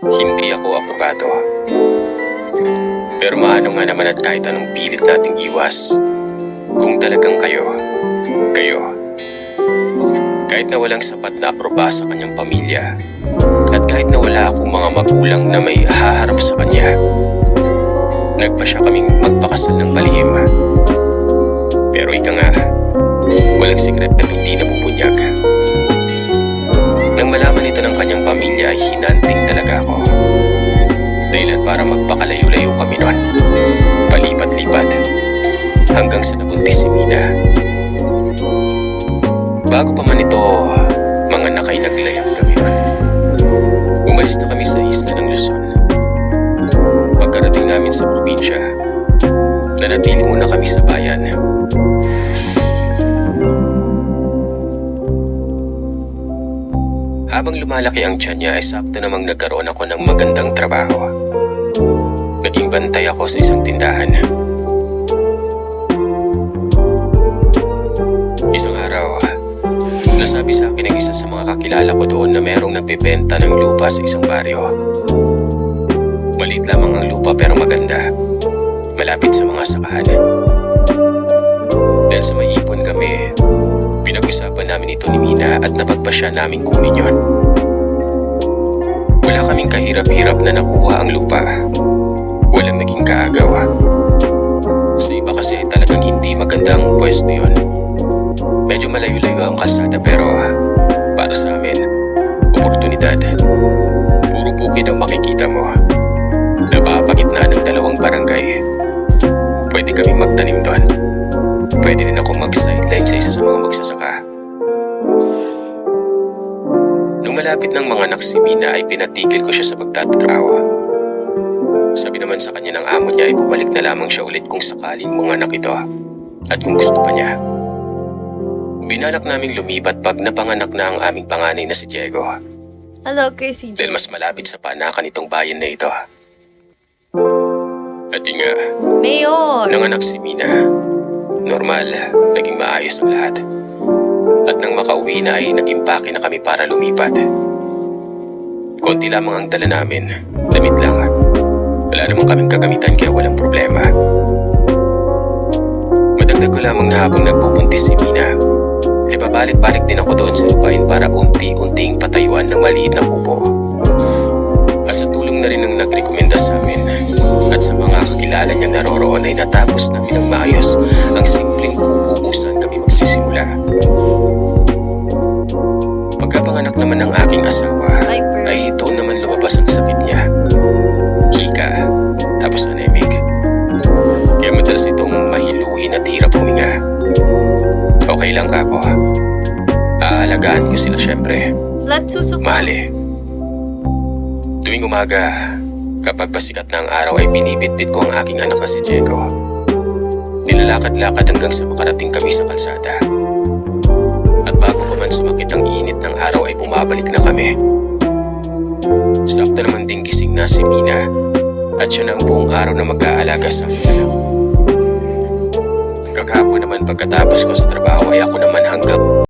Hindi ako abogado. Pero maano nga naman at kahit anong pilit nating iwas, kung talagang kayo, kahit na walang sapat na aproba sa kanyang pamilya, at kahit na wala akong mga magulang na may haharap sa kanya, nagpa siya kaming magpakasal ng palihim. Pero ika nga, walang sikret na hindi nabubunyag. Nang malaman ito ng kanyang pamilya ay hinanting talaga ako. Dahilan para magpakalayo-layo kami nun. Palipat-lipat. Hanggang sa nabuntis si Mina. Bago pa man ito, mga nakay naglayap kami nun. Umalis na kami sa isla ng Luzon. Pagkarating namin sa probinsya, nanatili muna kami sa bayan. Habang lumalaki ang tiyan niya ay sakto namang nagkaroon ako ng magandang trabaho. Naging bantay ako sa isang tindahan. Isang araw, nasabi sa akin ng isa sa mga kakilala ko doon na merong nagbebenta ng lupa sa isang baryo. Maliit lamang ang lupa pero maganda. Malapit sa mga sakahan. Dahil sa may ipon kami, pinag-usapan namin ito ni Mina at napagpasya namin kunin yon. Wala kaming kahirap-hirap na nakuha ang lupa. Walang naging kaagaw. Sa iba kasi ay talagang hindi magandang pwesto yon. Medyo malayo-layo ang kalsada pero para sa amin, oportunidad. Puro bukid ang makikita mo. Napapagitnaan ng dalawang barangay. Pwede kaming magtanim doon. Pwede din ako mag-sideline sa isa sa mga magsasaka. Nung malapit ng mga anak si Mina ay pinatigil ko siya sa pagtatrabaho. Sabi naman sa kanya ng amo niya ay bumalik na lamang siya ulit kung sakaling mga anak ito at kung gusto pa niya. Binalak naming lumipat pag napanganak na ang aming panganay na si Diego. Hello, Casey. Dahil mas malapit sa panakan itong bayan na ito. At yun nga, Mayor! nanganak si Mina. Normal, naging maayos ang lahat. At nang makauwi na ay nag-impake na kami para lumipat. Konti lamang ang dala namin, damit lang. Wala namang kaming kagamitan kaya walang problema. Madagdag ko lamang na habang nagbubuntis si Mina, ay babalik-balik din ako doon sa lupain para unti-unting patayuan ng maliit na kubo. At sa tulong na rin ng nagrekomenda sa amin at sa mga kakilala niyang naroroon ay natapos namin ng maayos ang simpleng kubo kung saan kami magsisimula. Pagkapanganak naman ng aking asawa ay doon naman lumabas ang sakit niya. Hika, tapos anemic. Kaya madalas itong mahiluhin at hirap huminga. Okay lang ka ako. Aalagaan ko sila syempre. Blood susuko. Mahali. Tuwing umaga, kapag pasikat na ang araw ay binibitbit ko ang aking anak na si Diego. Nilalakad-lakad hanggang sa makarating kami sa kalsada. At bago pa man sumakit ang init ng araw ay bumabalik na kami. Sakto naman ding gising na si Mina at siya na ang buong araw na mag-aalaga sa akin. Kaghapon naman pagkatapos ko sa trabaho ay ako naman hanggang